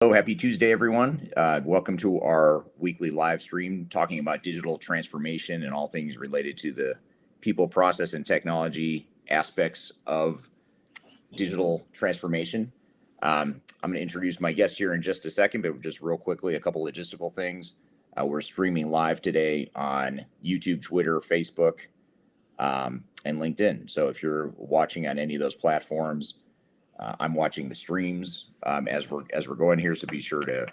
Hello, happy Tuesday, everyone. Welcome to our weekly live stream talking about digital transformation and all things related to the people, process, and technology aspects of digital transformation. I'm going to introduce my guest here in just a second, but just real quickly, a couple logistical things. We're streaming live today on YouTube, Twitter, Facebook, and LinkedIn. So if you're watching on any of those platforms, I'm watching the streams as we're going here. So be sure to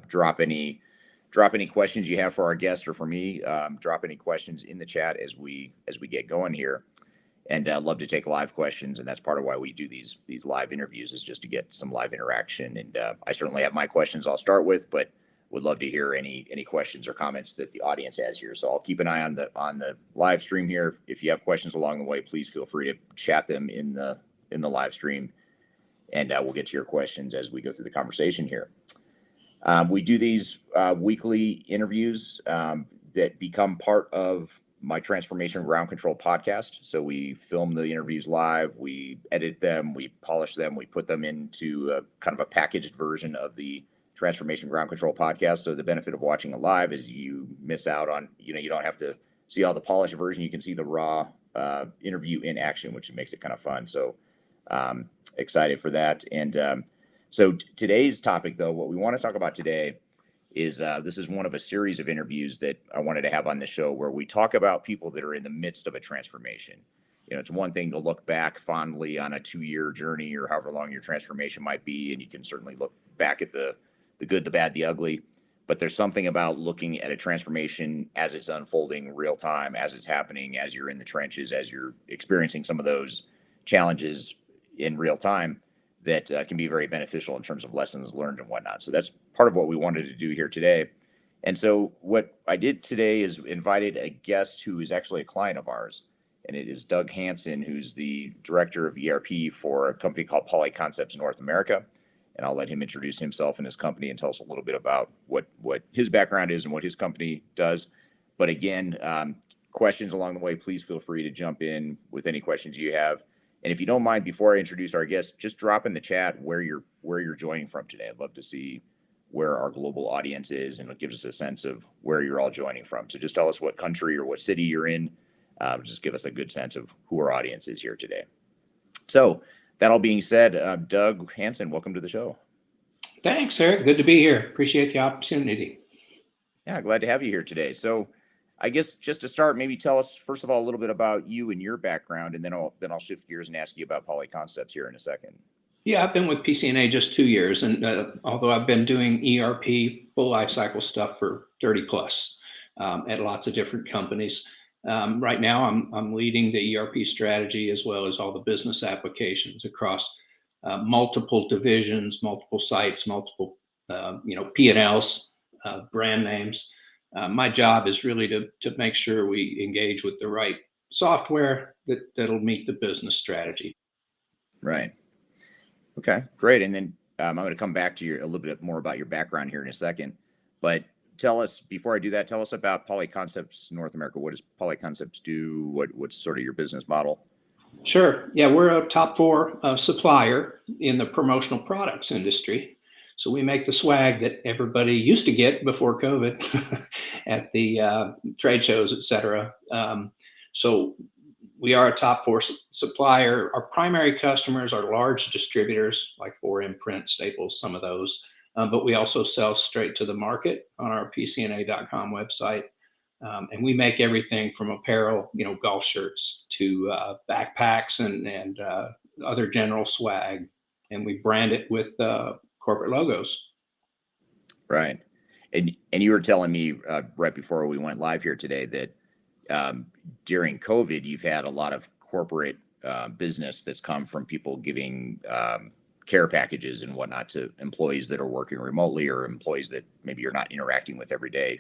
drop any questions you have for our guest or for me. Drop any questions in the chat as we get going here. And love to take live questions, and that's part of why we do these live interviews, is just to get some live interaction. And I certainly have my questions I'll start with, but would love to hear any questions or comments that the audience has here. So I'll keep an eye on the live stream here. If you have questions along the way, please feel free to chat them in the live stream, and we'll get to your questions as we go through the conversation here. We do these weekly interviews that become part of my Transformation Ground Control podcast. So we film the interviews live, we edit them, we polish them, we put them into kind of a packaged version of the Transformation Ground Control podcast. So the benefit of watching it live is you miss out on, you don't have to see all the polished version. You can see the raw interview in action, which makes it kind of fun. So excited for that. And so today's topic, though, what we want to talk about today is this is one of a series of interviews that I wanted to have on the show where we talk about people that are in the midst of a transformation. It's one thing to look back fondly on a 2-year journey or however long your transformation might be, and you can certainly look back at the good, the bad, the ugly. But there's something about looking at a transformation as it's unfolding real time, as it's happening, as you're in the trenches, as you're experiencing some of those challenges in real time, that can be very beneficial in terms of lessons learned and whatnot. So that's part of what we wanted to do here today. And so what I did today is invited a guest who is actually a client of ours, and it is Doug Hanson, who's the director of ERP for a company called Polyconcepts North America. And I'll let him introduce himself and his company and tell us a little bit about what his background is and what his company does. But again, questions along the way, please feel free to jump in with any questions you have. And if you don't mind, before I introduce our guest, just drop in the chat where you're joining from today. I'd love to see where our global audience is, and it gives us a sense of where you're all joining from. So just tell us what country or what city you're in. Just give us a good sense of who our audience is here today. So that all being said, Doug Hanson, welcome to the show. Thanks, Eric. Good to be here. Appreciate the opportunity. Yeah, glad to have you here today. So I guess just to start, maybe tell us, first of all, a little bit about you and your background, and then I'll shift gears and ask you about Polyconcepts here in a second. Yeah, I've been with PCNA just 2 years, and although I've been doing ERP full life cycle stuff for 30 plus at lots of different companies. Right now, I'm leading the ERP strategy as well as all the business applications across multiple divisions, multiple sites, multiple P&Ls, brand names. My job is really to make sure we engage with the right software that'll meet the business strategy. Right. Okay, great. And then I'm going to come back to a little bit more about your background here in a second. But before I do that, tell us about Polyconcepts North America. What does Polyconcepts do? What's sort of your business model? Sure. Yeah, we're a top 4 supplier in the promotional products industry. So we make the swag that everybody used to get before COVID at the trade shows, et cetera. So we are a top 4 supplier. Our primary customers are large distributors like 4Imprint, Staples, some of those. But we also sell straight to the market on our pcna.com website. And we make everything from apparel, golf shirts, to backpacks and other general swag. And we brand it with corporate logos. Right. And you were telling me right before we went live here today that during COVID, you've had a lot of corporate business that's come from people giving care packages and whatnot to employees that are working remotely or employees that maybe you're not interacting with every day.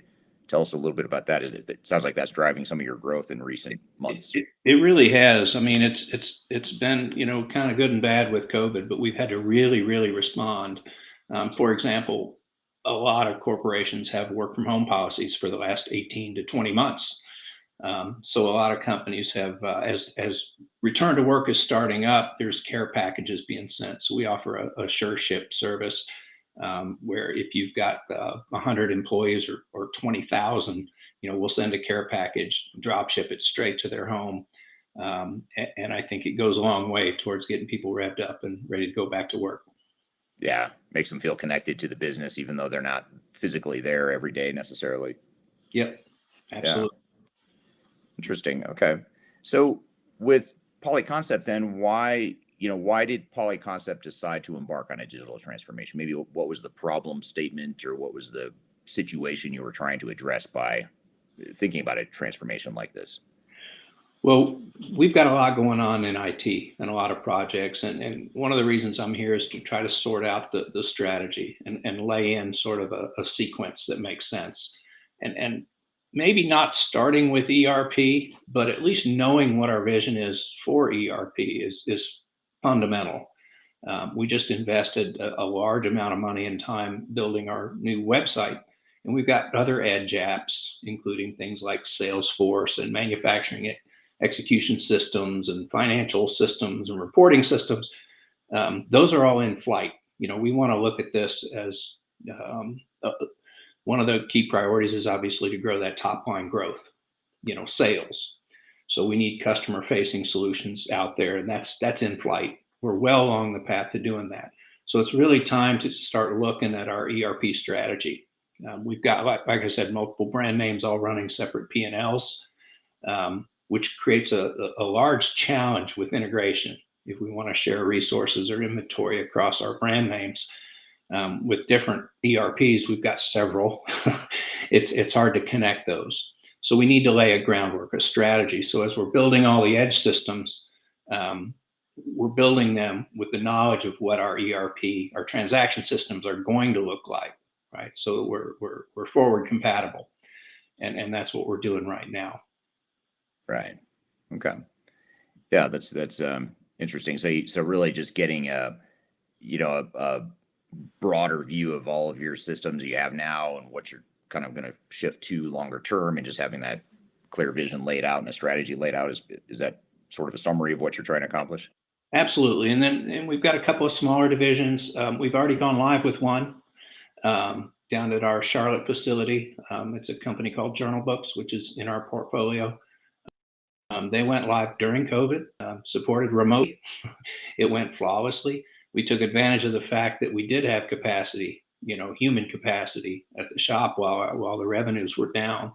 Tell us a little bit about that. It sounds like that's driving some of your growth in recent months. It really has. I mean, it's been, kind of good and bad with COVID, but we've had to really, really respond. For example, a lot of corporations have work from home policies for the last 18 to 20 months. So a lot of companies have, as return to work is starting up, there's care packages being sent. So we offer a sure ship service. where if you've got 100 employees or 20,000, we'll send a care package, drop ship it straight to their home. And I think it goes a long way towards getting people revved up and ready to go back to work. Yeah, makes them feel connected to the business, even though they're not physically there every day necessarily. Yep, Yeah, absolutely. interesting. Okay, so with Polyconcept, then why did Polyconcept decide to embark on a digital transformation? Maybe what was the problem statement, or what was the situation you were trying to address by thinking about a transformation like this? Well, we've got a lot going on in IT and a lot of projects. And one of the reasons I'm here is to try to sort out the strategy and lay in sort of a sequence that makes sense. And maybe not starting with ERP, but at least knowing what our vision is for ERP is fundamental. We just invested a large amount of money and time building our new website. And we've got other edge apps, including things like Salesforce and manufacturing execution systems and financial systems and reporting systems. Those are all in flight. We want to look at this as one of the key priorities is obviously to grow that top line growth, sales. So we need customer facing solutions out there, and that's in flight. We're well along the path to doing that. So it's really time to start looking at our ERP strategy. We've got, like I said, multiple brand names all running separate P&Ls, which creates a large challenge with integration. If we want to share resources or inventory across our brand names with different ERPs, we've got several. It's hard to connect those. So we need to lay a groundwork, a strategy. So as we're building all the edge systems, we're building them with the knowledge of what our ERP, our transaction systems are going to look like, right? So we're forward compatible, and that's what we're doing right now. Right. Okay. Yeah, that's interesting. So really just getting a broader view of all of your systems you have now and what you're kind of going to shift to longer term, and just having that clear vision laid out and the strategy laid out. Is that sort of a summary of what you're trying to accomplish? Absolutely. And we've got a couple of smaller divisions. We've already gone live with one down at our Charlotte facility. It's a company called Journal Books, which is in our portfolio. They went live during COVID, supported remotely. It went flawlessly. We took advantage of the fact that we did have capacity, human capacity at the shop while the revenues were down.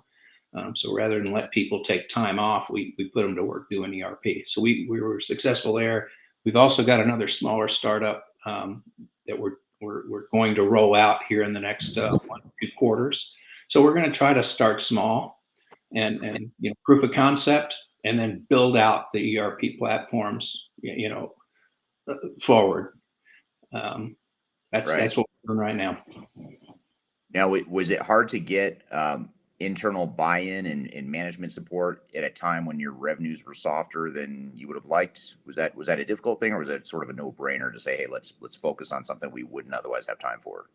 So rather than let people take time off, we put them to work doing ERP. So we were successful there. We've also got another smaller startup that we're going to roll out here in the next 1 or 2 quarters. So we're going to try to start small and proof of concept, and then build out the ERP platforms, forward. That's Right. that's what we're doing right now. Now, was it hard to get internal buy-in and management support at a time when your revenues were softer than you would have liked? Was that a difficult thing, or was it sort of a no-brainer to say, hey, let's focus on something we wouldn't otherwise have time for?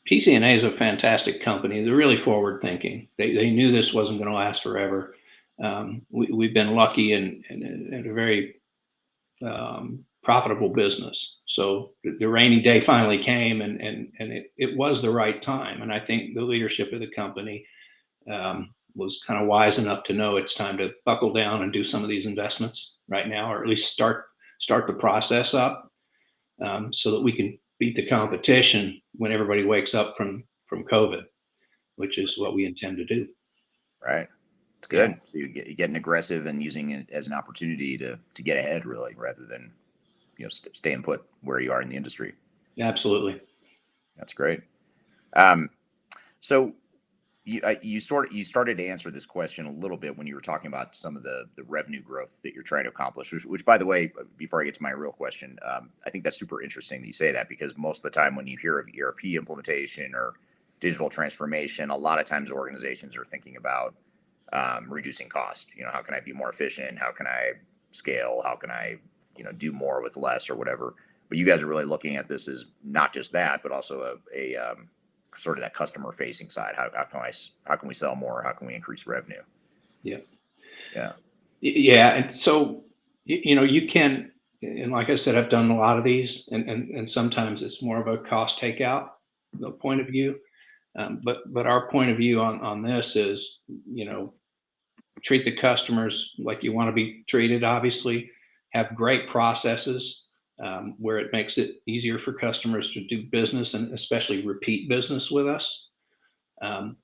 PCNA is a fantastic company. They're really forward thinking. They knew this wasn't going to last forever. We've been lucky and a very profitable business. So the rainy day finally came, and it was the right time. And I think the leadership of the company was kind of wise enough to know it's time to buckle down and do some of these investments right now, or at least start the process up, so that we can beat the competition when everybody wakes up from COVID, which is what we intend to do. Right. It's Yeah, good. So you're getting aggressive and using it as an opportunity to get ahead, really, rather than staying put where you are in the industry. absolutely. That's great. Um, so you started to answer this question a little bit when you were talking about some of the revenue growth that you're trying to accomplish. Which, by the way, before I get to my real question, I think that's super interesting that you say that, because most of the time when you hear of ERP implementation or digital transformation, a lot of times organizations are thinking about reducing cost. How can I be more efficient? How can I scale? How can I do more with less, or whatever? But you guys are really looking at this as not just that, but also a sort of that customer facing side. How can we sell more? How can we increase revenue? Yeah. Yeah. Yeah. And so, you can, and like I said, I've done a lot of these, and sometimes it's more of a cost takeout. the point of view. But our point of view on this is, treat the customers like you want to be treated, obviously, have great processes where it makes it easier for customers to do business and especially repeat business with us.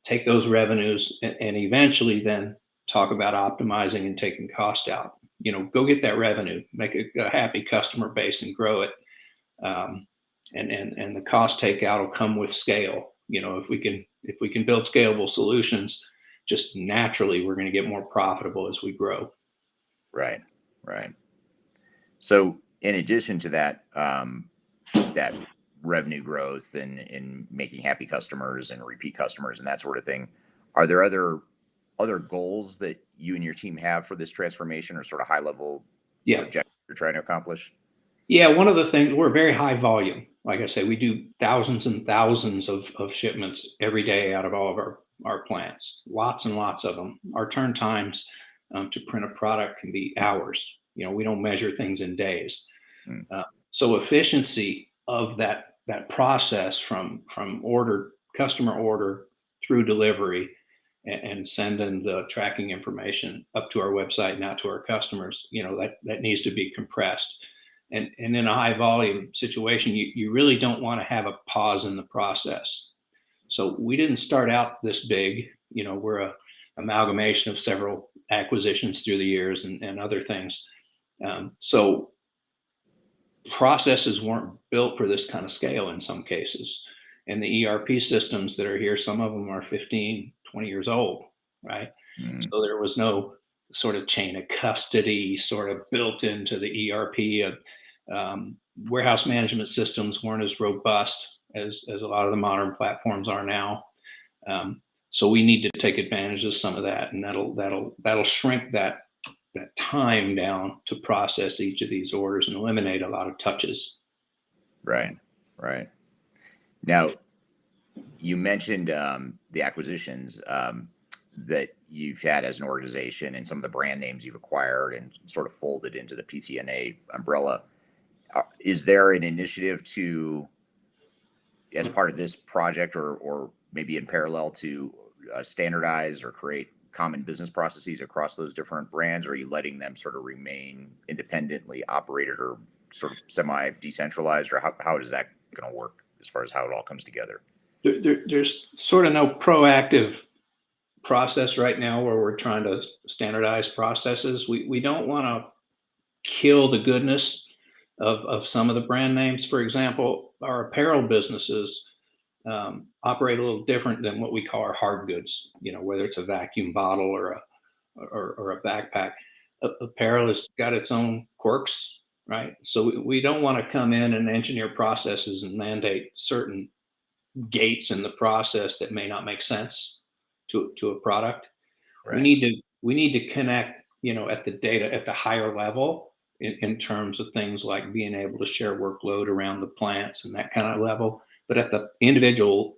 Take those revenues and eventually then talk about optimizing and taking cost out. Go get that revenue, make a happy customer base and grow it. And the cost takeout will come with scale. If we can build scalable solutions, just naturally we're going to get more profitable as we grow. Right. So in addition to that, that revenue growth and making happy customers and repeat customers and that sort of thing, are there other goals that you and your team have for this transformation, or sort of high level objectives you're trying to accomplish? Yeah, one of the things, we're very high volume. Like I say, we do thousands and thousands of shipments every day out of all of our plants, lots and lots of them. Our turn times to print a product can be hours. We don't measure things in days. So efficiency of that process from customer order through delivery and sending the tracking information up to our website and out to our customers, that needs to be compressed. And in a high volume situation, you really don't want to have a pause in the process. So we didn't start out this big. We're a amalgamation of several acquisitions through the years and other things. So processes weren't built for this kind of scale in some cases. And the ERP systems that are here, some of them are 15, 20 years old, right? So there was no sort of chain of custody sort of built into the ERP. Warehouse management systems weren't as robust as a lot of the modern platforms are now. So we need to take advantage of some of that, and that'll shrink that time down to process each of these orders and eliminate a lot of touches. Right. Now, you mentioned the acquisitions that you've had as an organization and some of the brand names you've acquired and sort of folded into the PCNA umbrella. Is there an initiative to, as part of this project or maybe in parallel, to standardize or create common business processes across those different brands? Or are you letting them sort of remain independently operated or sort of semi-decentralized? Or how is that going to work as far as how it all comes together? There's sort of no proactive process right now where we're trying to standardize processes. We don't want to kill the goodness of some of the brand names. For example, our apparel businesses operate a little different than what we call our hard goods, whether it's a vacuum bottle or a backpack. Apparel has got its own quirks, right? So we don't want to come in and engineer processes and mandate certain gates in the process that may not make sense to a product. Right. We need to connect, at the data at the higher level in terms of things like being able to share workload around the plants and that kind of level. But at the individual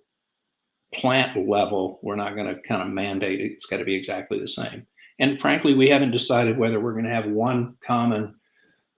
plant level, we're not going to kind of mandate it's got to be exactly the same. And frankly, we haven't decided whether we're going to have one common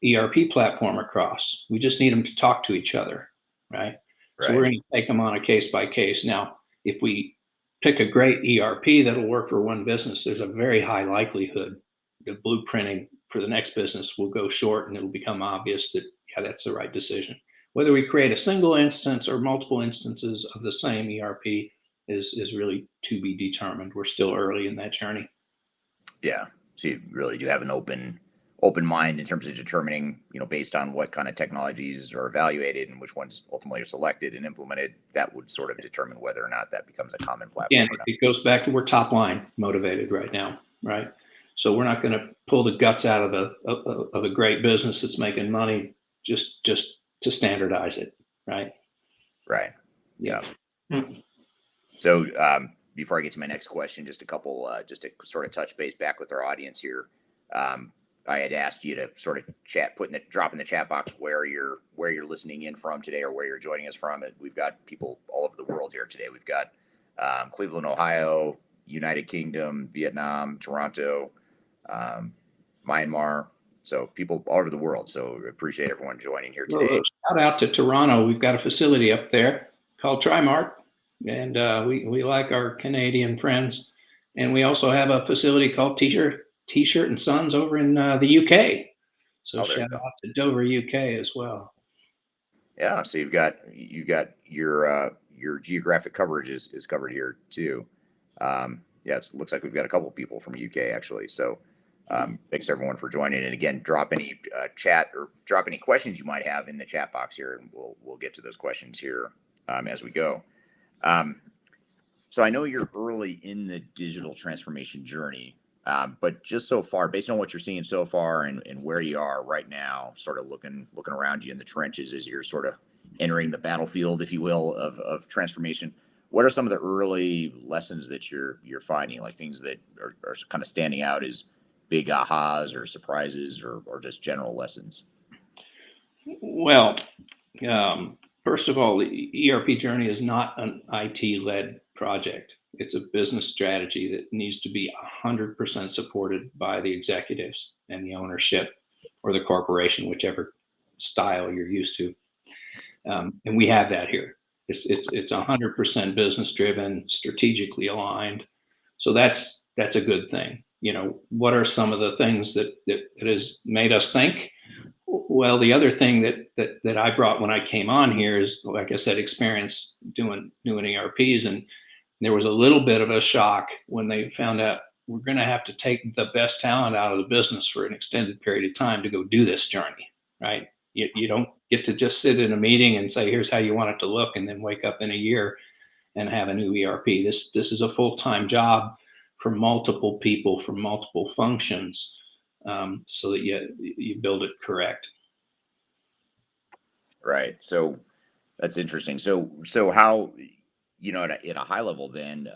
ERP platform across. We just need them to talk to each other, right? So we're going to take them on a case by case. Now, if we pick a great ERP that'll work for one business, there's a very high likelihood the blueprinting for the next business will go short, and it'll become obvious that, that's the right decision. Whether we create a single instance or multiple instances of the same ERP is really to be determined. We're still early in that journey. Yeah. So you really do have an open mind in terms of determining, based on what kind of technologies are evaluated and which ones ultimately are selected and implemented, that would sort of determine whether or not that becomes a common platform. Again, it goes back to we're top line motivated right now, right? So we're not going to pull the guts out of a great business that's making money just to standardize it, right? Right. Yeah. So before I get to my next question, just a couple, just to sort of touch base back with our audience here. I had asked you to sort of drop in the chat box where you're listening in from today or where you're joining us from. We've got people all over the world here today. We've got Cleveland, Ohio, United Kingdom, Vietnam, Toronto, Myanmar. So people all over the world. So appreciate everyone joining here today. Well, shout out to Toronto. We've got a facility up there. called Trimark, and we like our Canadian friends. And we also have a facility called T-shirt and Sons over in the UK. So Oh, there you shout go. out to Dover, UK as well. Yeah, so you've got your geographic coverage is covered here too. Yeah, it looks like we've got a couple people from UK actually. So thanks everyone for joining. And again, drop any chat or drop any questions you might have in the chat box here, and we'll get to those questions here as we go. Um, so I know you're early in the digital transformation journey, but just so far, based on what you're seeing so far and where you are right now, sort of looking around you in the trenches as you're sort of entering the battlefield, if you will, of transformation. What are some of the early lessons that you're finding, like things that are kind of standing out as big ahas or surprises or just general lessons? Well, first of all, the ERP journey is not an IT-led project. It's a business strategy that needs to be 100% supported by the executives and the ownership or the corporation, whichever style you're used to. And we have that here. It's 100% business driven, strategically aligned. So that's a good thing. You know, what are some of the things that has made us think? Well, the other thing that I brought when I came on here is, like I said, experience doing ERPs, and there was a little bit of a shock when they found out we're going to have to take the best talent out of the business for an extended period of time to go do this journey, right? You don't get to just sit in a meeting and say, here's how you want it to look, and then wake up in a year and have a new ERP. This is a full-time job for multiple people, for multiple functions, so that you build it correct. Right. So that's interesting. So how, at a high level, then,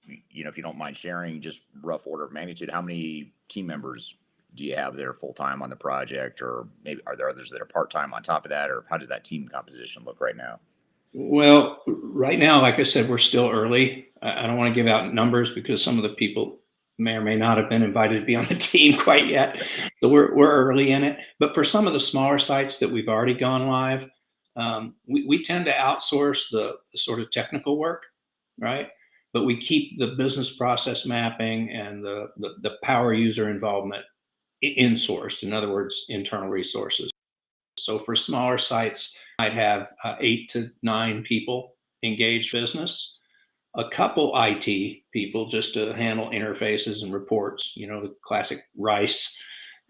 if you don't mind sharing, just rough order of magnitude, how many team members do you have that are full time on the project, or maybe are there others that are part time on top of that, or how does that team composition look right now? Well, right now, like I said, we're still early. I don't want to give out numbers because some of the people may or may not have been invited to be on the team quite yet. So we're early in it. But for some of the smaller sites that we've already gone live, we tend to outsource the sort of technical work, right? But we keep the business process mapping and the power user involvement in-sourced. In other words, internal resources. So for smaller sites, I'd have 8 to 9 people engaged business, a couple IT people just to handle interfaces and reports, the classic RICE,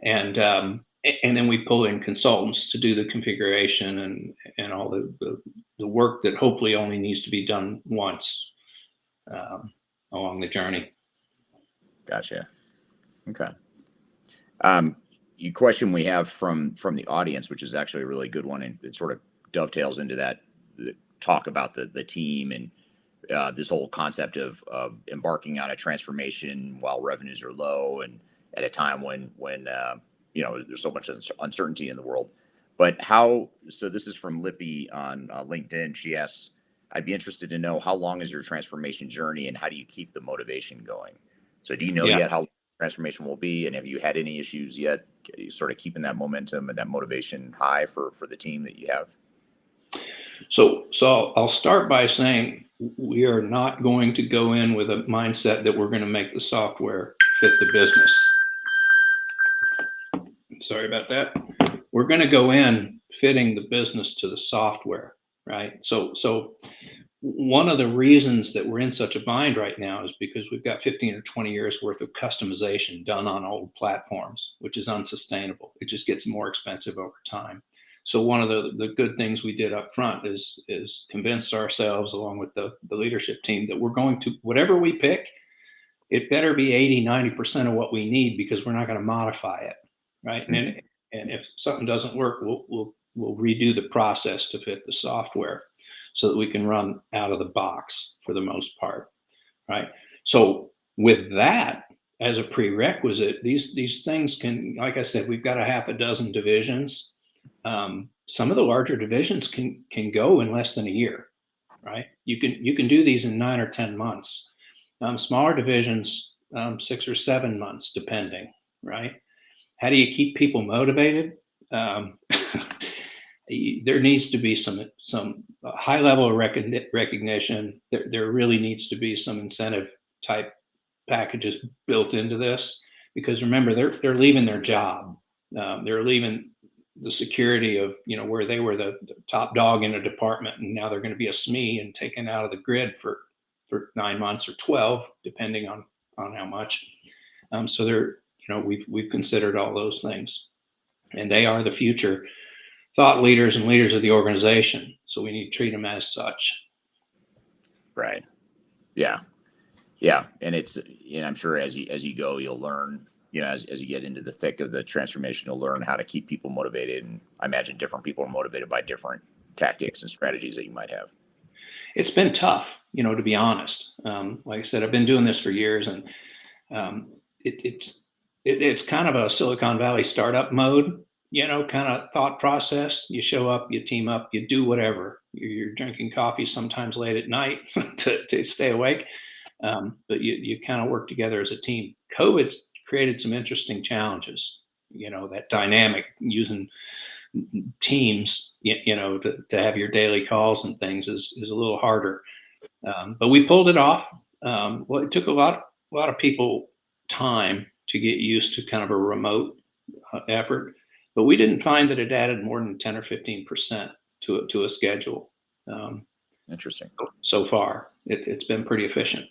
and then we pull in consultants to do the configuration and all the work that hopefully only needs to be done once um, along the journey. Gotcha. Okay. Um, you question we have from the audience, which is actually a really good one, and it sort of dovetails into that talk about the team and this whole concept of embarking on a transformation while revenues are low and at a time when there's so much uncertainty in the world. But how? So this is from Lippy on LinkedIn. She asks, "I'd be interested to know how long is your transformation journey, and how do you keep the motivation going?" So do you know Yeah. yet how transformation will be, and have you had any issues yet? Sort of keeping that momentum and that motivation high for the team that you have. So I'll start by saying we are not going to go in with a mindset that we're going to make the software fit the business. Sorry about that. We're going to go in fitting the business to the software, right? So one of the reasons that we're in such a bind right now is because we've got 15 or 20 years worth of customization done on old platforms, which is unsustainable. It just gets more expensive over time. So one of the good things we did up front is convinced ourselves, along with the leadership team, that we're going to, whatever we pick, it better be 80, 90% of what we need, because we're not going to modify it, right? Mhm. And if something doesn't work, we'll redo the process to fit the software so that we can run out of the box for the most part, right? So with that as a prerequisite, these things can, like I said, we've got a half a dozen divisions. Some of the larger divisions can go in less than a year, right? You can do these in 9 or 10 months. Smaller divisions, 6 or 7 months, depending, right? How do you keep people motivated? Um, There needs to be some high level of recognition. There really needs to be some incentive type packages built into this, because remember, they're leaving their job. They're leaving the security of, where they were the top dog in a department, and now they're going to be a SME and taken out of the grid for 9 months or 12, depending on how much. So we've considered all those things, and they are the future thought leaders and leaders of the organization. So we need to treat them as such. Right. Yeah. Yeah. And I'm sure as you go, you'll learn, as you get into the thick of the transformation, you'll learn how to keep people motivated. And I imagine different people are motivated by different tactics and strategies that you might have. It's been tough, to be honest. Like I said, I've been doing this for years, and it's kind of a Silicon Valley startup mode, kind of thought process. You show up, you team up, you do whatever. You're drinking coffee sometimes late at night to stay awake, but you kind of work together as a team. COVID's created some interesting challenges. That dynamic using teams, to have your daily calls and things is a little harder. But we pulled it off. Well, it took a lot of people time to get used to kind of a remote effort, but we didn't find that it added more than 10 or 15% to a schedule. Interesting. So far, it's been pretty efficient.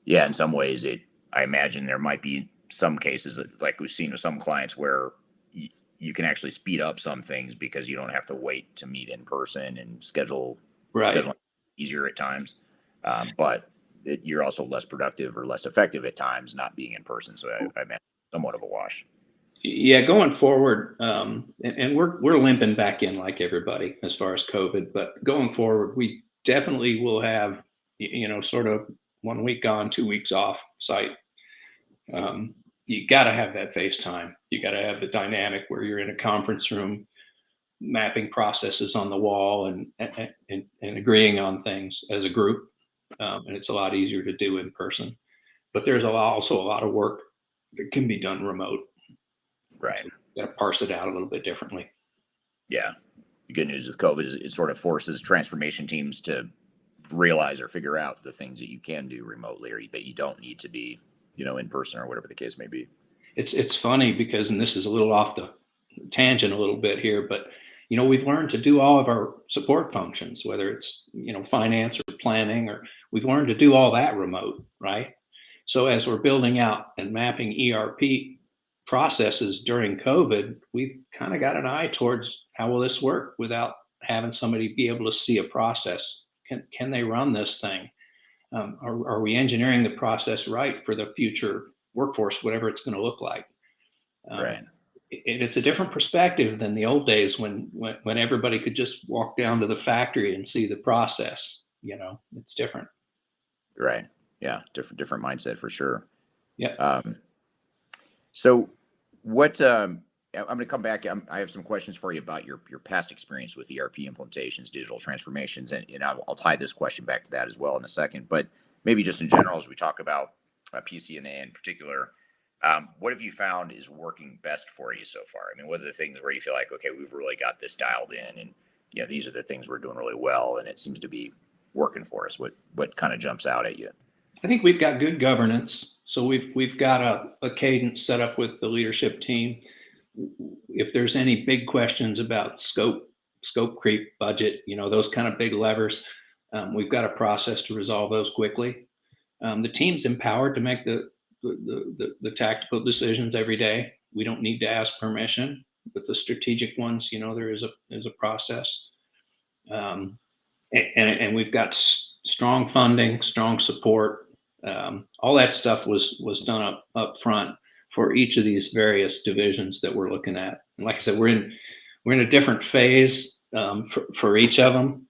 Yeah, in some ways, I imagine there might be some cases like we've seen with some clients where you can actually speed up some things because you don't have to wait to meet in person and schedule easier at times. But you're also less productive or less effective at times not being in person. So I imagine somewhat of a wash. Yeah, going forward, and we're limping back in like everybody as far as COVID, but going forward, we definitely will have, sort of 1 week on, 2 weeks off site. You got to have that FaceTime. You got to have the dynamic where you're in a conference room, mapping processes on the wall, and agreeing on things as a group. And it's a lot easier to do in person. But there's also a lot of work that can be done remote. Right. So you got to parse it out a little bit differently. Yeah. The good news with COVID is it sort of forces transformation teams to realize or figure out the things that you can do remotely or that you don't need to be, in person or whatever the case may be. It's funny because, and this is a little off the tangent a little bit here, but we've learned to do all of our support functions, whether it's finance or planning, or we've learned to do all that remote, right? So as we're building out and mapping ERP processes during COVID, we've kind of got an eye towards how will this work without having somebody be able to see a process. Can they run this thing? Are we engineering the process right for the future workforce, whatever it's going to look like? Right. It's a different perspective than the old days when everybody could just walk down to the factory and see the process. It's different. Right. Yeah. Different mindset for sure. Yeah. So what, I'm going to come back. I have some questions for you about your past experience with ERP implementations, digital transformations, and I'll tie this question back to that as well in a second. But maybe just in general, as we talk about PCNA in particular, what have you found is working best for you so far? I mean, what are the things where you feel like, okay, we've really got this dialed in, and these are the things we're doing really well, and it seems to be working for us. What kind of jumps out at you? I think we've got good governance. So we've got a cadence set up with the leadership team. If there's any big questions about scope creep, budget, those kind of big levers, we've got a process to resolve those quickly. The team's empowered to make the tactical decisions every day. We don't need to ask permission, but the strategic ones, there is a process. And we've got strong funding, strong support. All that stuff was done up front for each of these various divisions that we're looking at. And like I said, we're in a different phase for each of them,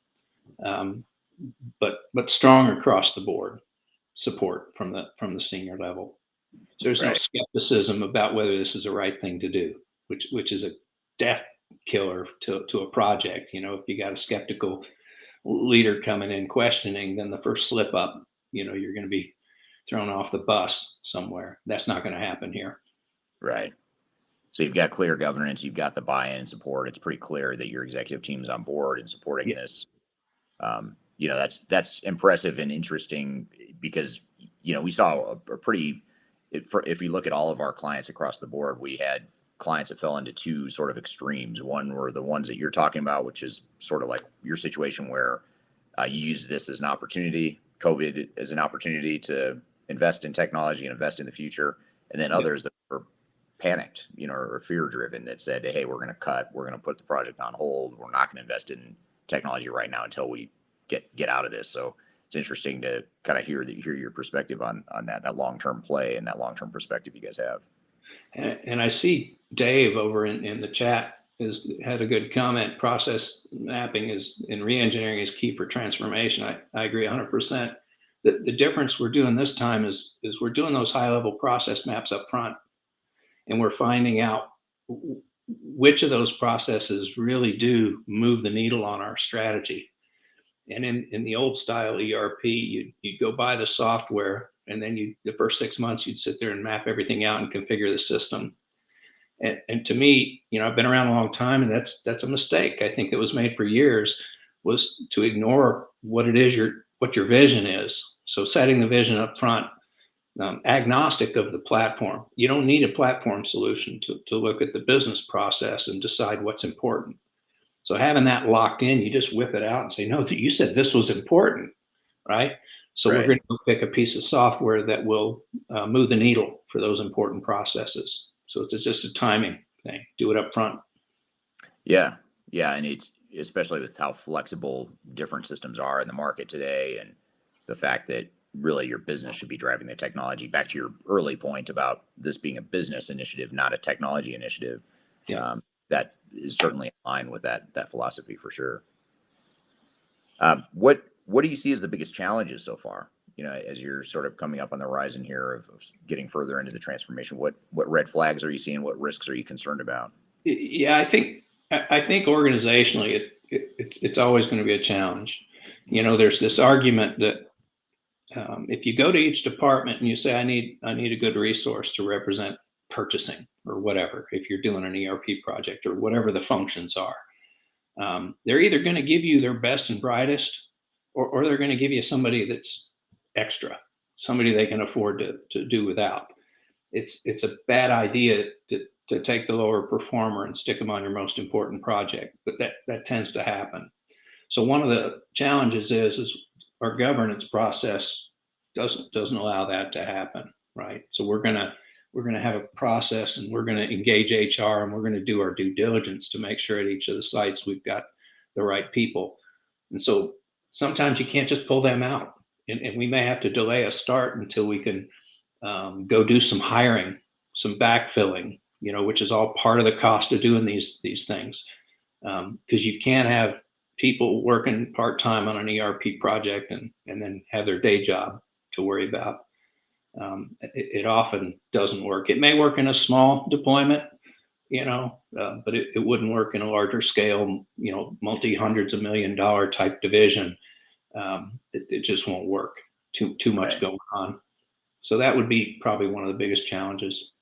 but strong across the board support from the senior level. So there's no skepticism about whether this is the right thing to do, which is a death killer to a project. If you got a skeptical leader coming in questioning, then the first slip up, you're going to be thrown off the bus somewhere. That's not going to happen here. Right. So you've got clear governance, you've got the buy-in and support. It's pretty clear that your executive team is on board and supporting Yeah. this. That's impressive and interesting because we saw a pretty. If you look at all of our clients across the board, we had clients that fell into two sort of extremes. One were the ones that you're talking about, which is sort of like your situation where you use this as an opportunity, COVID as an opportunity to invest in technology and invest in the future, and then others that were panicked, or fear driven that said, hey, we're going to cut, we're going to put the project on hold, we're not going to invest in technology right now until we get out of this. So it's interesting to kind of hear your perspective on that long-term play and that long-term perspective you guys have. And I see Dave over in the chat has had a good comment. Process mapping is in reengineering is key for transformation. I agree 100%. The difference we're doing this time is we're doing those high level process maps up front, and we're finding out which of those processes really do move the needle on our strategy. And in the old style ERP, you'd go buy the software, and then the first 6 months you'd sit there and map everything out and configure the system. And to me, I've been around a long time, and that's a mistake. I think that was made for years, was to ignore what it is what your vision is. So setting the vision up front, agnostic of the platform. You don't need a platform solution to look at the business process and decide what's important. So having that locked in, you just whip it out and say, no, you said this was important, right? So we're Right. going to pick a piece of software that will move the needle for those important processes. So it's just a timing thing. Do it up front. Yeah. And it's especially with how flexible different systems are in the market today, and the fact that really your business should be driving the technology. Back to your early point about this being a business initiative, not a technology initiative. Yeah. That is certainly in line with that philosophy for sure. What do you see as the biggest challenges so far? As you're sort of coming up on the horizon here of getting further into the transformation, what red flags are you seeing? What risks are you concerned about? Yeah, I think organizationally, it's always going to be a challenge. There's this argument that if you go to each department and you say, I need a good resource to represent purchasing or whatever, if you're doing an ERP project or whatever the functions are, they're either going to give you their best and brightest, or they're going to give you somebody that's extra, somebody they can afford to do without. It's a bad idea to take the lower performer and stick them on your most important project, but that tends to happen. So one of the challenges is our governance process doesn't allow that to happen, right? So we're gonna have a process, and we're gonna engage HR, and we're gonna do our due diligence to make sure at each of the sites we've got the right people. And so sometimes you can't just pull them out, and we may have to delay a start until we can go do some hiring, some backfilling, which is all part of the cost of doing these things. Because you can't have people working part-time on an ERP project and then have their day job to worry about. It often doesn't work. It may work in a small deployment, but it wouldn't work in a larger scale, multi-hundreds of $1 million type division. It just won't work. Too much Right. going on. So that would be probably one of the biggest challenges.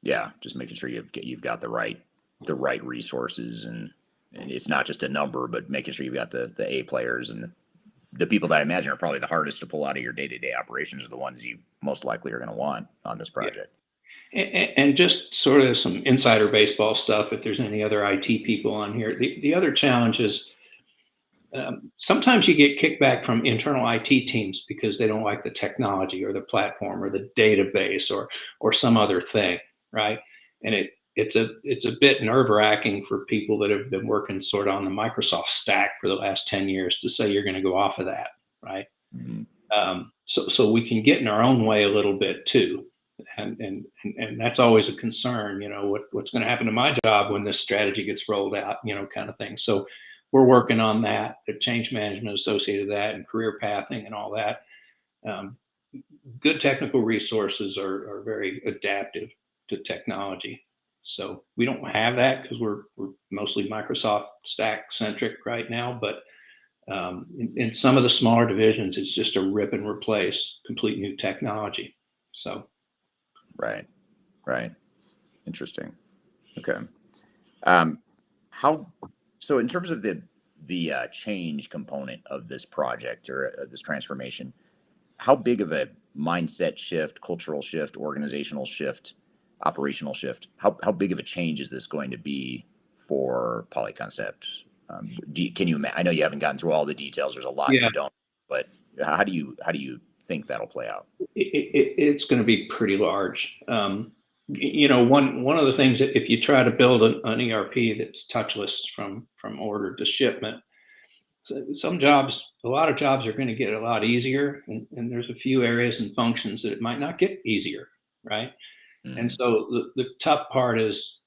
Yeah, just making sure you've got the right resources, and it's not just a number, but making sure you've got the A players, and the people that I imagine are probably the hardest to pull out of your day-to-day operations are the ones you most likely are going to want on this project. Yeah. And just sort of some insider baseball stuff, if there's any other IT people on here. The other challenge is sometimes you get kickback from internal IT teams because they don't like the technology or the platform or the database or some other thing, right? And it's a bit nerve-wracking for people that have been working sort of on the Microsoft stack for the last 10 years to say you're going to go off of that, right? Mm-hmm. So we can get in our own way a little bit too. And that's always a concern, what's going to happen to my job when this strategy gets rolled out, kind of thing. So we're working on that, the change management associated with that, and career pathing and all that. Good technical resources are very adaptive to technology. So we don't have that because we're mostly Microsoft stack centric right now. But in some of the smaller divisions, it's just a rip and replace, complete new technology. So. Right. Interesting. Okay. Um, how, so in terms of the change component of this project or this transformation, how big of a mindset shift, cultural shift, organizational shift, operational shift, how big of a change is this going to be for Polyconcept? Can you, I know you haven't gotten through all the details. There's a lot Yeah, you don't, but how do you think that'll play out? it's going to be pretty large. One of the things that if you try to build an ERP that's touchless from order to shipment, so some jobs, a lot of jobs are going to get a lot easier, and there's a few areas and functions that it might not get easier, right? And Mhm. so the tough part is,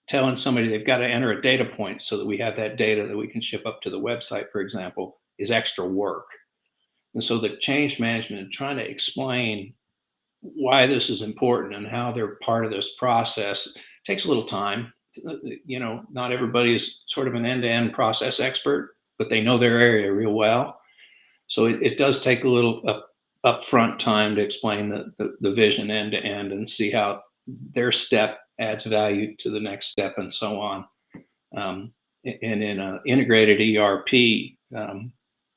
telling somebody they've got to enter a data point so that we have that data that we can ship up to the website, for example, is extra work. And so the change management and trying to explain why this is important and how they're part of this process takes a little time. Not everybody is sort of an end-to-end process expert, but they know their area real well. So it does take a little upfront time to explain the vision end to end and see how their step adds value to the next step and so on. And in an integrated ERP,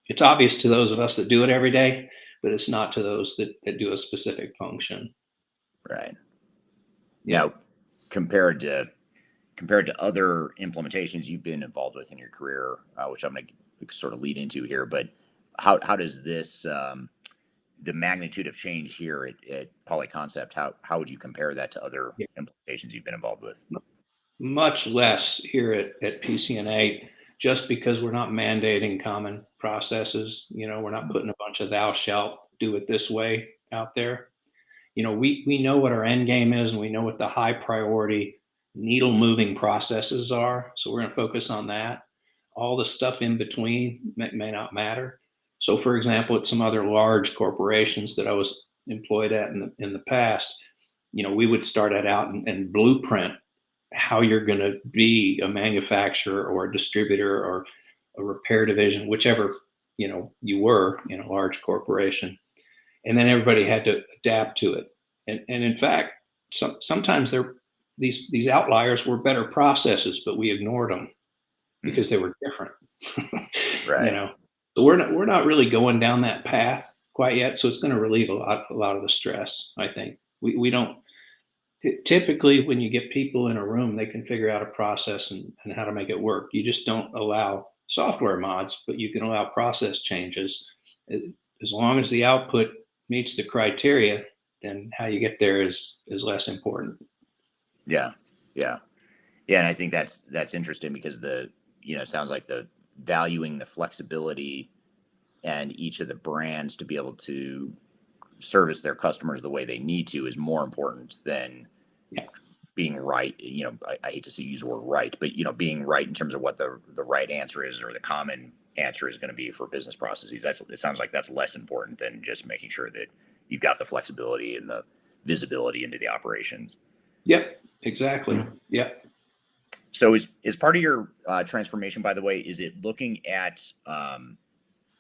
it's obvious to those of us that do it every day, but it's not to those that do a specific function. Right. Yeah. Now, compared to other implementations you've been involved with in your career, which I'm going to sort of lead into here, but how does this the magnitude of change here at Polyconcept, how would you compare that to other Yeah. implementations you've been involved with? Much less here at PCNA, just because we're not mandating common processes. We're not Mhm. putting a bunch of thou shalt do it this way out there. We know what our end game is, and we know what the high priority needle moving processes are. So we're going to focus on that. All the stuff in between may not matter. So, for example, at some other large corporations that I was employed at in the past, we would start it out and blueprint how you're going to be a manufacturer or a distributor or a repair division, whichever you were in a large corporation, and then everybody had to adapt to it. And in fact, sometimes these outliers were better processes, but we ignored them Mhm. because they were different. you Right. know, so we're not really going down that path quite yet. So it's going to relieve a lot of the stress. I think we don't typically when you get people in a room, they can figure out a process and how to make it work. You just don't allow software mods, but you can allow process changes. As long as the output meets the criteria, then how you get there is less important. Yeah. Yeah. Yeah. And I think that's interesting because it sounds like the valuing the flexibility and each of the brands to be able to service their customers the way they need to is more important than Yeah, being right. I hate to use the word right, but being right in terms of what the right answer is or the common answer is going to be for business processes. It sounds like that's less important than just making sure that you've got the flexibility and the visibility into the operations. yep, exactly. Yep. So is part of your transformation, by the way, is it looking at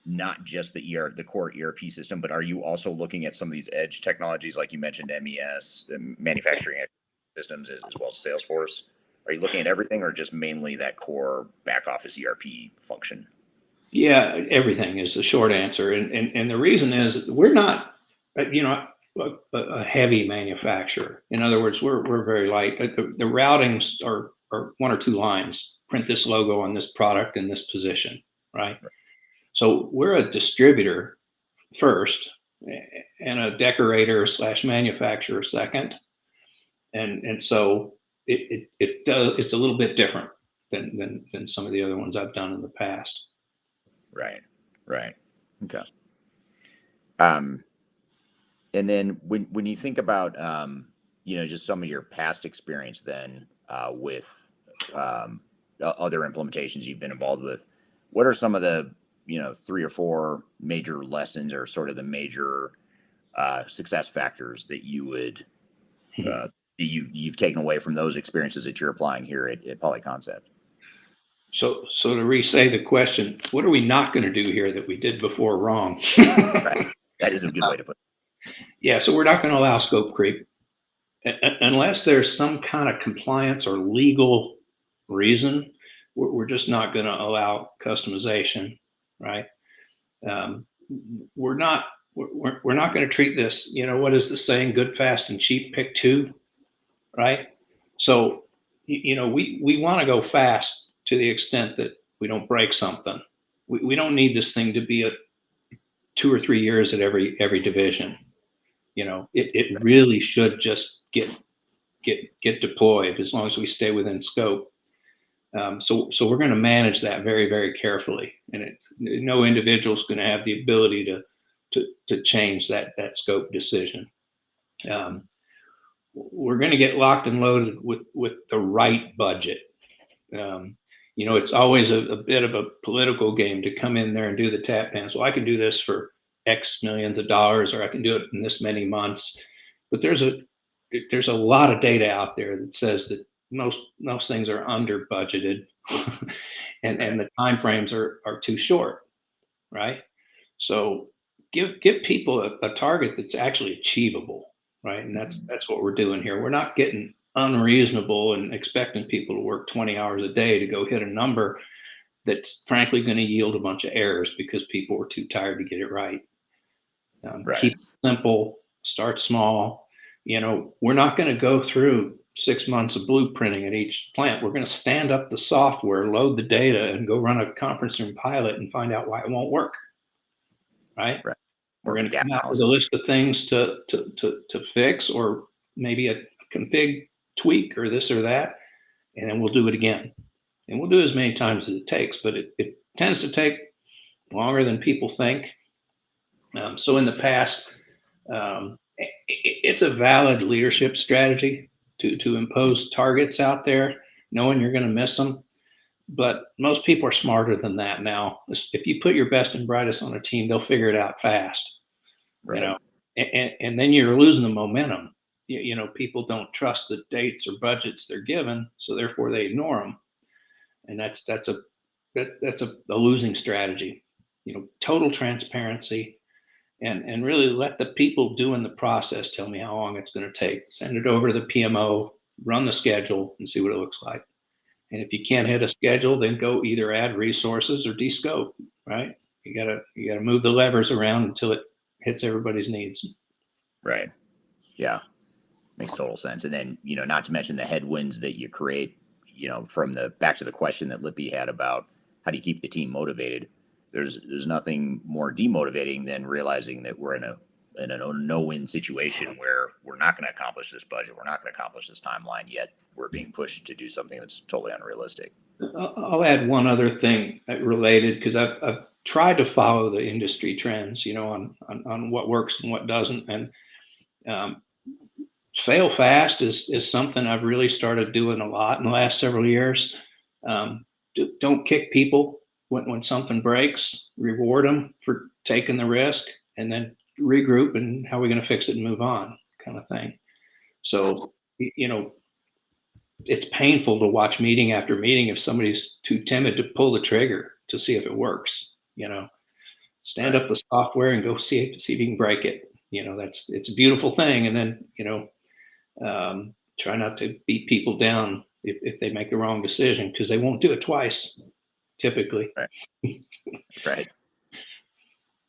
not just the core ERP system, but are you also looking at some of these edge technologies, like you mentioned, MES, manufacturing systems, as well as Salesforce? Are you looking at everything, or just mainly that core back office ERP function? Yeah, everything is the short answer, and the reason is we're not, a heavy manufacturer. In other words, we're very light. The routings are one or two lines. Print this logo on this product in this position, right? So we're a distributor first, and a decorator slash manufacturer second, and so it does it's a little bit different than some of the other ones I've done in the past. Right, right. Okay. Um, and then when you think about just some of your past experience, then with other implementations you've been involved with, what are some of the three or four major lessons or sort of the major success factors that you would you've taken away from those experiences that you're applying here at Polyconcept? So to re-say the question, what are we not going to do here that we did before wrong? Right. That is a good way to put Yeah, so we're not going to allow scope creep. Unless there's some kind of compliance or legal reason, we're just not going to allow customization, right? Um, we're not we're not going to treat this. What is the saying? Good, fast, and cheap. Pick two, right? So we want to go fast to the extent that we don't break something. We don't need this thing to be a 2 or 3 years at every division. It really should just get deployed as long as we stay within scope. So we're going to manage that very, very carefully, and no individual is going to have the ability to change that scope decision. Um, we're going to get locked and loaded with the right budget. Um, it's always a bit of a political game to come in there and do the tap dance. Well, I can do this for X millions of dollars, or I can do it in this many months. But there's a lot of data out there that says that most things are under budgeted, and Right. the time frames are too short, right? So give people a target that's actually achievable, right? And that's what we're doing here. We're not getting unreasonable and expecting people to work 20 hours a day to go hit a number that's frankly going to yield a bunch of errors because people were too tired to get it right. Right. Keep it simple, start small. We're not going to go through 6 months of blueprinting at each plant. We're going to stand up the software, load the data, and go run a conference room pilot and find out why it won't work, right? Right. We're More of a going to gap come out with analysis. a list of things to fix, or maybe a config tweak or this or that, and then we'll do it again. And we'll do it as many times as it takes, but it tends to take longer than people think. So in the past, it's a valid leadership strategy to impose targets out there, knowing you're going to miss them. But most people are smarter than that now. If you put your best and brightest on a team, they'll figure it out fast. you Right. know, and then you're losing the momentum. People don't trust the dates or budgets they're given, so therefore they ignore them, and that's a losing strategy. Total transparency, and really let the people doing the process tell me how long it's going to take. Send it over to the PMO, run the schedule, and see what it looks like. And if you can't hit a schedule, then go either add resources or descope. Right? You gotta move the levers around until it hits everybody's needs. Right. Yeah. Makes total sense. And then, not to mention the headwinds that you create, from the back to the question that Lippy had about how do you keep the team motivated? There's nothing more demotivating than realizing that we're in a no-win situation where we're not going to accomplish this budget, we're not going to accomplish this timeline, yet we're being pushed to do something that's totally unrealistic. I'll add one other thing related, because I've tried to follow the industry trends, on what works and what doesn't. And um, fail fast is something I've really started doing a lot in the last several years. Don't kick people when something breaks. Reward them for taking the risk, and then regroup and how are we going to fix it and move on, kind of thing. So it's painful to watch meeting after meeting if somebody's too timid to pull the trigger to see if it works. Stand Right. up the software and go see if you can break it. It's a beautiful thing, and then try not to beat people down if they make the wrong decision, because they won't do it twice typically. Right. Right.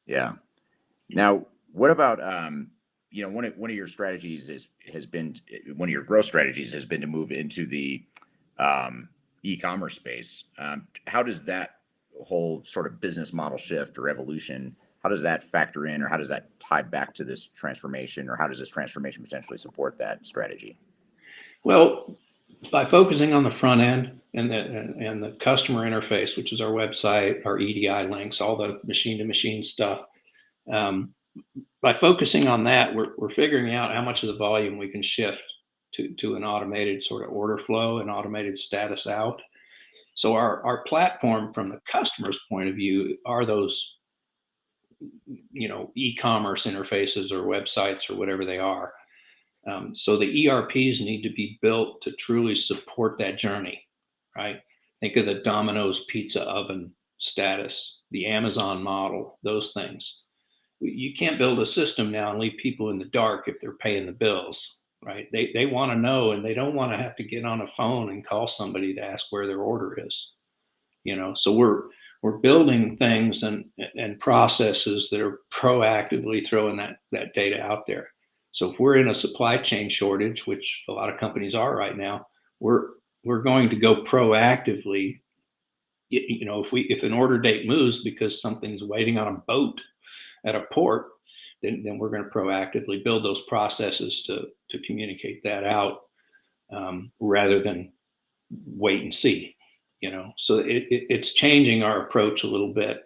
Yeah. Now, what about one of your strategies has been one of your growth strategies has been to move into the e-commerce space. How does that whole sort of business model shift or evolution? How does that factor in, or how does that tie back to this transformation, or how does this transformation potentially support that strategy? Well, by focusing on the front end and the customer interface, which is our website, our EDI links, all the machine to machine stuff. Um, by focusing on that, we're figuring out how much of the volume we can shift to an automated sort of order flow and automated status out. So our platform from the customer's point of view are those, e-commerce interfaces or websites or whatever they are. So the ERPs need to be built to truly support that journey, right? Think of the Domino's pizza oven status, the Amazon model, those things. You can't build a system now and leave people in the dark if they're paying the bills. right? They want to know, and they don't want to have to get on a phone and call somebody to ask where their order is. So we're building things and processes that are proactively throwing that data out there. So if we're in a supply chain shortage, which a lot of companies are right now, we're going to go proactively. If an order date moves because something's waiting on a boat at a port, then we're going to proactively build those processes to communicate that out, rather than wait and see. So it's changing our approach a little bit,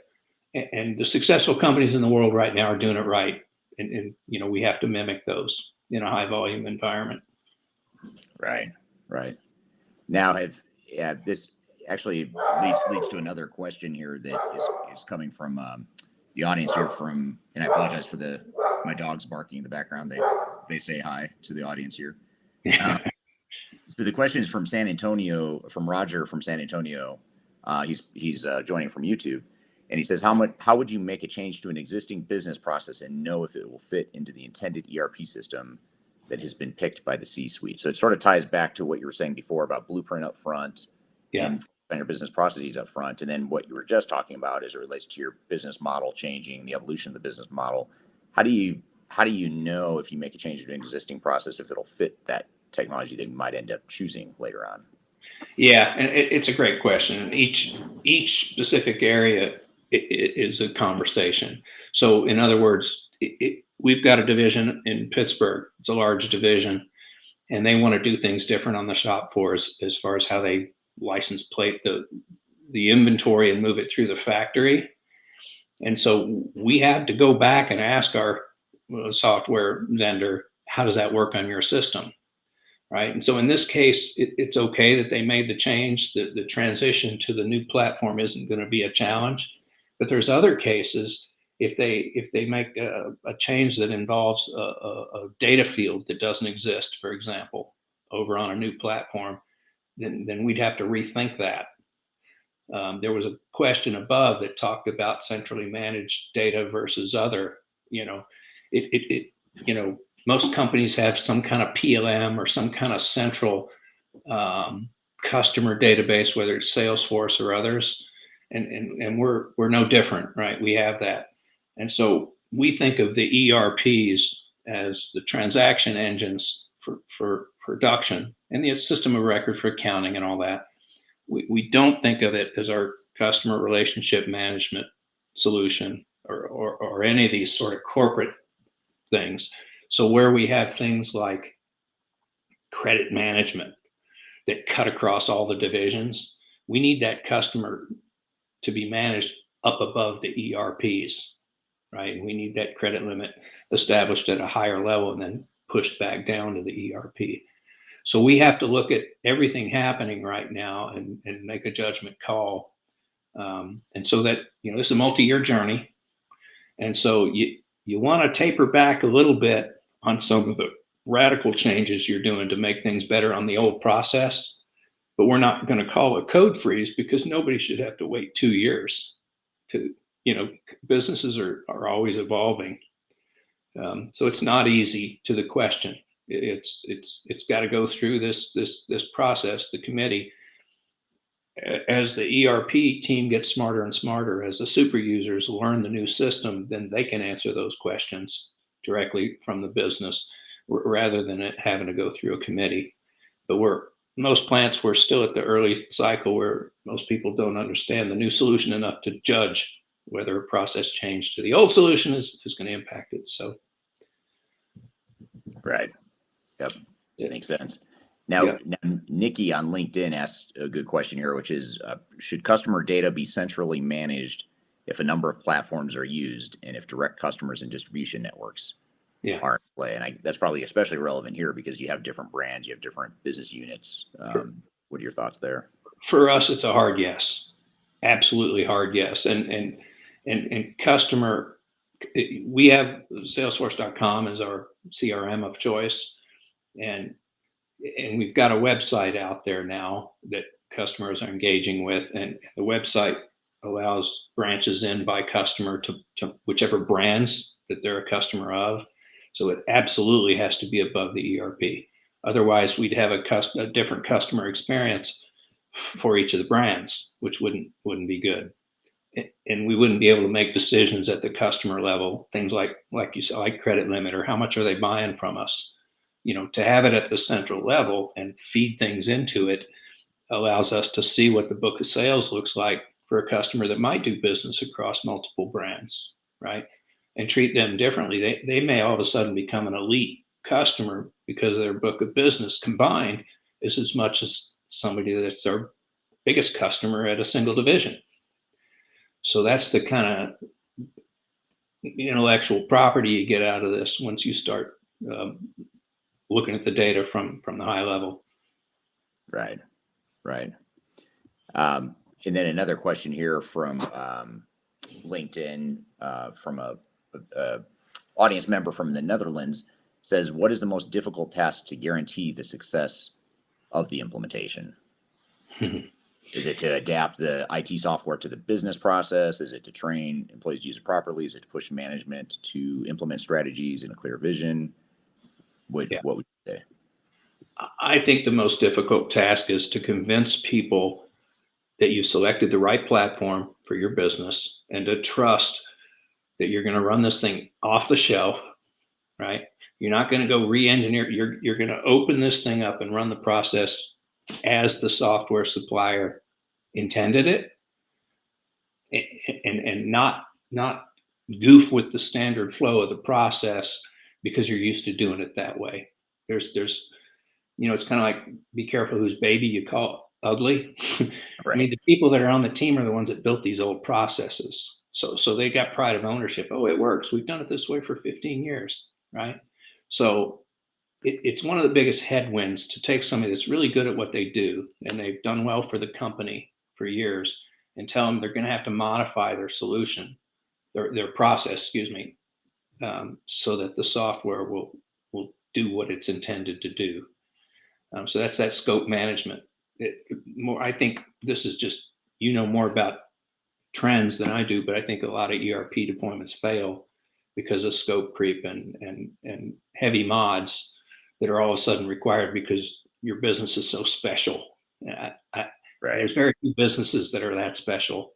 and the successful companies in the world right now are doing it right, and we have to mimic those in a high volume environment. Right, right. Now, this actually leads to another question here that is coming from the audience here. And I apologize for my dogs barking in the background. They say hi to the audience here. So the question is from San Antonio, from Roger from San Antonio. He's joining from YouTube, and he says, how would you make a change to an existing business process and know if it will fit into the intended ERP system that has been picked by the C-suite? So it sort of ties back to what you were saying before about blueprint up front, and your business processes up front, and then what you were just talking about as it relates to your business model changing, the evolution of the business model. How do you know if you make a change to an existing process if it'll fit that technology that you might end up choosing later on? Yeah, and it's a great question. Each specific area is a conversation. So, in other words, we've got a division in Pittsburgh. It's a large division, and they want to do things different on the shop floor as far as how they license plate the inventory and move it through the factory. And so we had to go back and ask our software vendor, how does that work on your system? Right. And so in this case, it's okay that they made the change. The transition to the new platform isn't going to be a challenge. But there's other cases, if they make a change that involves a data field that doesn't exist, for example, over on a new platform, then we'd have to rethink that. There was a question above that talked about centrally managed data versus other. It, it, it most companies have some kind of PLM or some kind of central customer database, whether it's Salesforce or others, and we're no different, right? We have that, and so we think of the ERPs as the transaction engines for production and the system of record for accounting and all that. We don't think of it as our customer relationship management solution or any of these sort of corporate things. So where we have things like credit management that cut across all the divisions, we need that customer to be managed up above the ERPs, right? And we need that credit limit established at a higher level and then pushed back down to the ERP. So we have to look at everything happening right now and make a judgment call. And so that, this is a multi-year journey. And so you want to taper back a little bit on some of the radical changes you're doing to make things better on the old process. But we're not going to call it code freeze because nobody should have to wait 2 years to, businesses are always evolving. So it's not easy to the question. It's got to go through this process, the committee. As the ERP team gets smarter and smarter, as the super users learn the new system, then they can answer those questions directly from the business rather than it having to go through a committee. But most plants, we're still at the early cycle where most people don't understand the new solution enough to judge whether a process change to the old solution is going to impact it. So, right. Yep. That makes sense. Now, Nikki on LinkedIn asked a good question here, which is, should customer data be centrally managed if a number of platforms are used and if direct customers and distribution networks are in play? And that's probably especially relevant here because you have different brands, you have different business units. What are your thoughts there? For us, it's a hard yes, absolutely hard yes. And customer, we have Salesforce.com as our CRM of choice, and we've got a website out there now that customers are engaging with, and the website allows branches in by customer to whichever brands that they're a customer of. So it absolutely has to be above the ERP. Otherwise, we'd have a different customer experience for each of the brands, which wouldn't be good. And we wouldn't be able to make decisions at the customer level, things like you said, like credit limit or how much are they buying from us. To have it at the central level and feed things into it allows us to see what the book of sales looks like for a customer that might do business across multiple brands, right? And treat them differently. They may all of a sudden become an elite customer because their book of business combined is as much as somebody that's our biggest customer at a single division. So that's the kind of intellectual property you get out of this once you start looking at the data from the high level. Right. Right. And then another question here from LinkedIn from a audience member from the Netherlands says, what is the most difficult task to guarantee the success of the implementation? Is it to adapt the IT software to the business process? Is it to train employees to use it properly? Is it to push management to implement strategies and a clear vision? What would you say? I think the most difficult task is to convince people that you selected the right platform for your business and to trust that you're going to run this thing off the shelf, right? You're not going to go re-engineer. You're going to open this thing up and run the process as the software supplier intended it, and not goof with the standard flow of the process because you're used to doing it that way. There's it's kind of like, be careful whose baby you call ugly. I mean, Right. the people that are on the team are the ones that built these old processes. So they got pride of ownership. Oh, it works. We've done it this way for 15 years, right? So it's one of the biggest headwinds to take somebody that's really good at what they do and they've done well for the company for years and tell them they're going to have to modify their solution, their process, excuse me, so that the software will do what it's intended to do. So that's that scope management. I think this is just, more about trends than I do, but I think a lot of ERP deployments fail because of scope creep and heavy mods that are all of a sudden required because your business is so special. Right. There's very few businesses that are that special.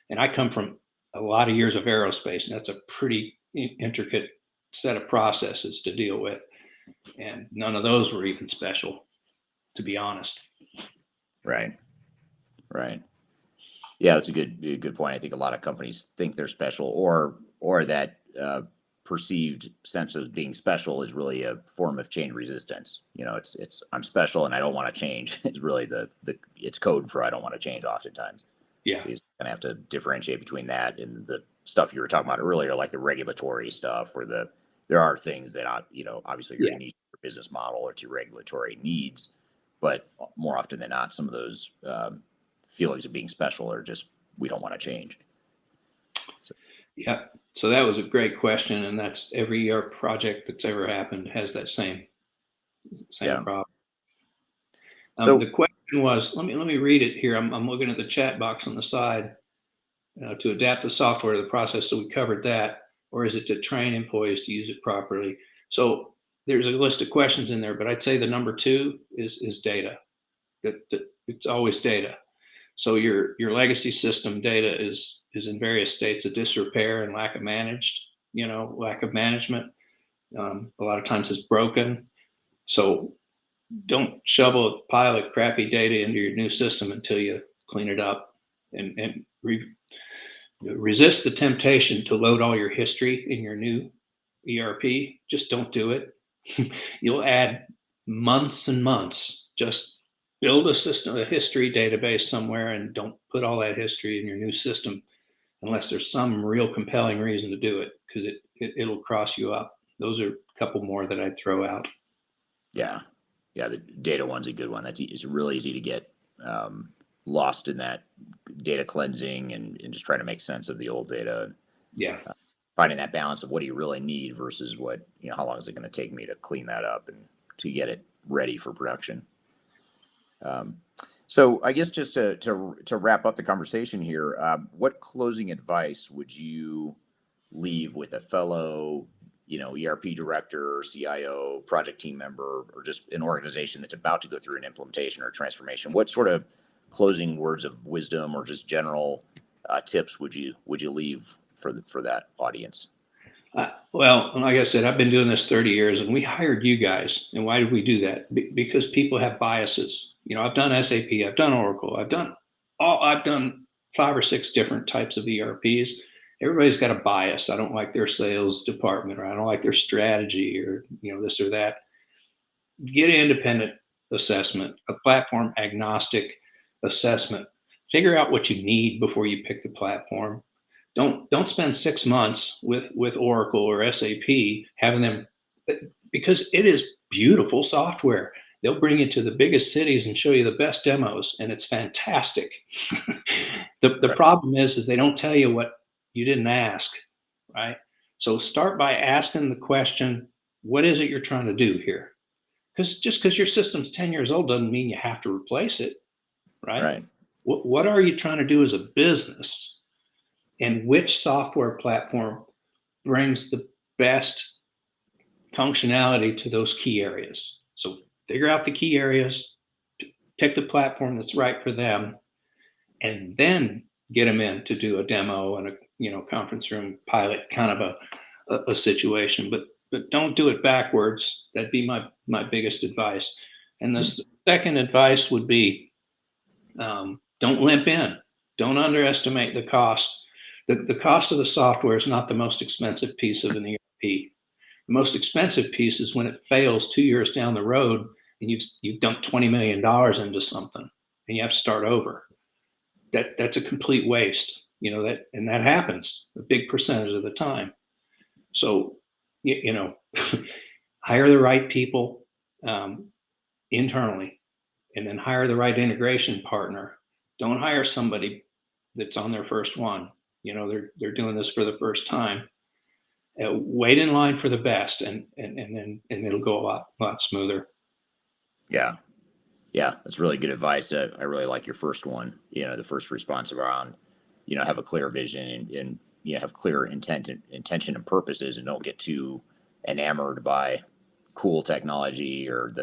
And I come from a lot of years of aerospace, and that's a pretty intricate set of processes to deal with. And none of those were even special, to be honest. Right. Right. Yeah, that's a good point. I think a lot of companies think they're special, or that perceived sense of being special is really a form of change resistance. It's I'm special and I don't want to change. It's really the it's code for I don't want to change. Oftentimes, Yeah. so you kind of have to differentiate between that and the stuff you were talking about earlier, like the regulatory stuff, or there are things that obviously you're Yeah. going to need your business model or to regulatory needs, but more often than not, some of those feelings of being special are just we don't want to change. Yeah. So that was a great question. And that's every ERP project that's ever happened has that same Yeah. problem. So The question was, let me read it here. I'm looking at the chat box on the side. To adapt the software to the process. So we covered that. Or is it to train employees to use it properly? So there's a list of questions in there, but I'd say the number two is data. It's always data. So your legacy system data is in various states of disrepair and lack of management. A lot of times it's broken. So don't shovel a pile of crappy data into your new system until you clean it up and resist the temptation to load all your history in your new ERP. Just don't do it. You'll add months and months. Just build a system, a history database somewhere, and don't put all that history in your new system unless there's some real compelling reason to do it, because it'll cross you up. Those are a couple more that I'd throw out. yeah, the data one's a good one. It's really easy to get lost in that data cleansing and just trying to make sense of the old data. Yeah. Finding that balance of what do you really need versus what, how long is it going to take me to clean that up and to get it ready for production. So I guess just to wrap up the conversation here, what closing advice would you leave with a fellow ERP director or CIO, project team member, or just an organization that's about to go through an implementation or transformation, what sort of closing words of wisdom or just general tips would you leave for that audience? Well, like I said, I've been doing this 30 years, and we hired you guys. And why did we do that? Because people have biases. I've done SAP, I've done Oracle, I've done 5 or 6 different types of ERPs. Everybody's got a bias. I don't like their sales department, or I don't like their strategy, or this or that. Get an independent assessment, a platform agnostic assessment. Figure out what you need before you pick the platform. Don't spend 6 months with Oracle or SAP having them, because it is beautiful software. They'll bring you to the biggest cities and show you the best demos, and it's fantastic. The problem is they don't tell you what you didn't ask, right? So start by asking the question, what is it you're trying to do here? Because just because your system's 10 years old doesn't mean you have to replace it, right? Right. What are you trying to do as a business? And which software platform brings the best functionality to those key areas? So figure out the key areas, pick the platform that's right for them, and then get them in to do a demo and a conference room pilot kind of a situation. But don't do it backwards. That'd be my biggest advice. And the second advice would be, don't limp in. Don't underestimate the cost. The cost of the software is not the most expensive piece of an ERP. The most expensive piece is when it fails 2 years down the road and you've dumped $20 million into something and you have to start over. That's a complete waste, that happens a big percentage of the time. So, hire the right people internally, and then hire the right integration partner. Don't hire somebody that's on their first one. They're doing this for the first time. Wait in line for the best, and it'll go a lot smoother. Yeah. That's really good advice. I really like your first one. The first response around, have a clear vision and have clear intention and purposes, and don't get too enamored by cool technology, or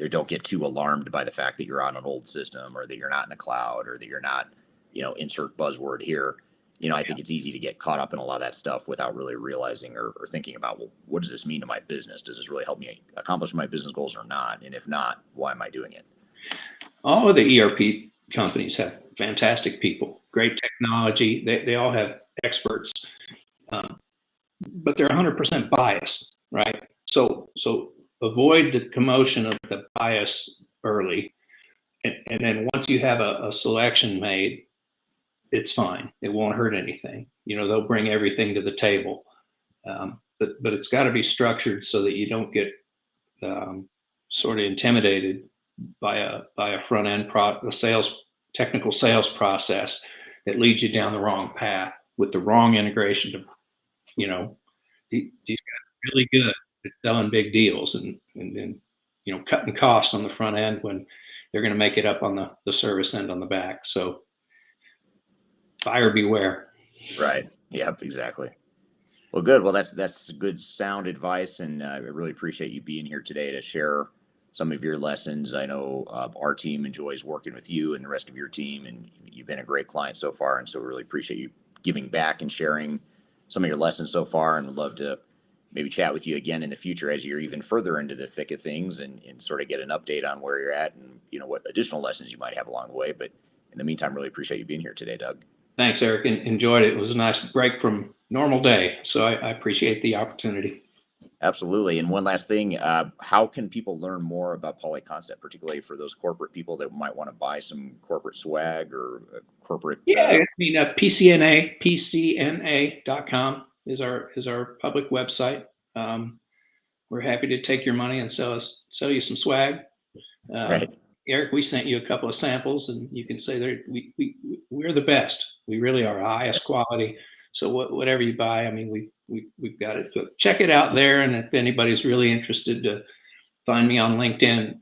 don't get too alarmed by the fact that you're on an old system, or that you're not in the cloud, or that you're not, insert buzzword here. I think it's easy to get caught up in a lot of that stuff without really realizing or thinking about, well, what does this mean to my business? Does this really help me accomplish my business goals or not? And if not, why am I doing it? All of the ERP companies have fantastic people, great technology. They all have experts, but they're 100% biased, right? So avoid the commotion of the bias early, and then once you have a selection made, it's fine. It won't hurt anything. They'll bring everything to the table, but it's got to be structured so that you don't get sort of intimidated by a front end technical sales process that leads you down the wrong path with the wrong integration. These guys are really good at selling big deals and cutting costs on the front end when they're going to make it up on the service end on the back. So buyer beware. Right. Yep. Exactly. Well, good. Well, that's good sound advice, and I really appreciate you being here today to share some of your lessons. I know our team enjoys working with you and the rest of your team, and you've been a great client so far, and so we really appreciate you giving back and sharing some of your lessons so far, and would love to maybe chat with you again in the future as you're even further into the thick of things, and sort of get an update on where you're at and what additional lessons you might have along the way. But in the meantime, really appreciate you being here today, Doug. Thanks, Eric. Enjoyed it. It was a nice break from normal day, so I appreciate the opportunity. Absolutely. And one last thing, how can people learn more about Polyconcept, particularly for those corporate people that might want to buy some corporate swag or corporate? PCNA.com is our public website. We're happy to take your money and sell you some swag. Right. Eric, we sent you a couple of samples, and you can say we're the best. We really are highest quality. So whatever you buy, I mean, we've got it. So check it out there, and if anybody's really interested, to find me on LinkedIn.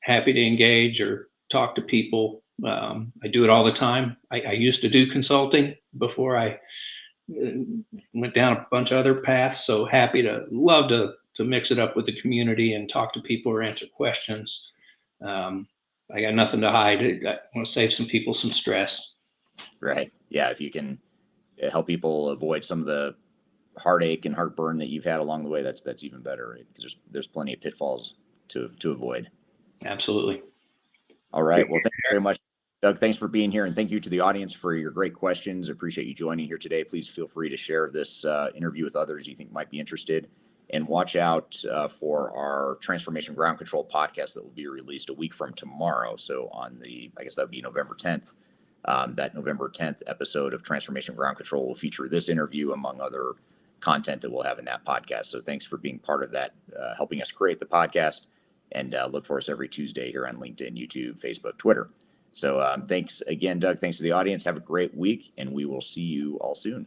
Happy to engage or talk to people. I do it all the time. I used to do consulting before I went down a bunch of other paths. So love to mix it up with the community and talk to people or answer questions. I got nothing to hide. I want to save some people some stress. Right. Yeah. If you can help people avoid some of the heartache and heartburn that you've had along the way, that's even better, right? Because there's plenty of pitfalls to avoid. Absolutely. All right. Well, thank you very much, Doug. Thanks for being here, and thank you to the audience for your great questions. Appreciate you joining here today. Please feel free to share this interview with others you think might be interested, and watch out for our Transformation Ground Control podcast that will be released a week from tomorrow. So I guess that would be November 10th. That November 10th episode of Transformation Ground Control will feature this interview among other content that we'll have in that podcast. So thanks for being part of that, helping us create the podcast, and look for us every Tuesday here on LinkedIn, YouTube, Facebook, Twitter. So thanks again, Doug. Thanks to the audience. Have a great week, and we will see you all soon.